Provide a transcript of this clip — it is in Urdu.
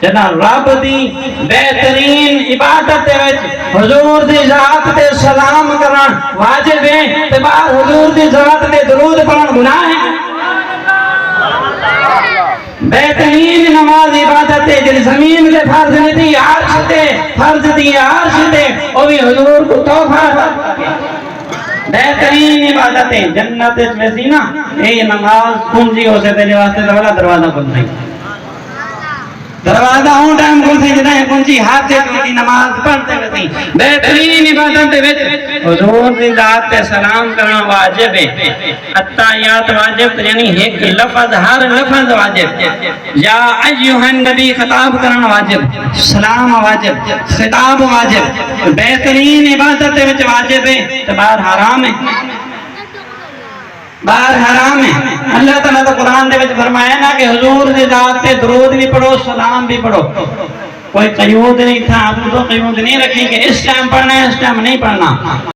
جنا رب دی بہترین عبادت دے وچ حضور دی ذات تے سلام کرن واجب ہے تے بعد حضور دی ذات تے درود پڑھن گناہ ہے بہترین نماز عبادت ہے جن زمین دے فرض نہیں تھی عرش تے فرض دی عرش تے او بھی حضور کو تحفہ بہترین عبادت ہے جنت میں سی نا یہ نماز کنجی ہو سے تیرے واسطے تو بڑا دروازہ کھل رہی دروازہ ہوں ٹائم کھل سی جنہیں کنجی ہاتھ سے کی نماز پڑھتے ہوئے بہترین عبادت ہے حضور دی ذات تے سلام کرنا واجب ہے اتحیات واجب یعنی ایک لفظ ہر لفظ واجب یا ایھا النبی خطاب کرنا واجب سلام واجب خطاب واجب بہترین عبادت وچ واجب ہے تے باہر حرام ہے باہر حرام ہے اللہ تعالیٰ تو قرآن دے وچ فرمایا نا کہ حضور دی ذات تے درود بھی پڑھو سلام بھی پڑھو کوئی قیود نہیں تھا آپ تو قیود نہیں رکھی کہ اس ٹائم پڑھنا ہے اس ٹائم نہیں پڑھنا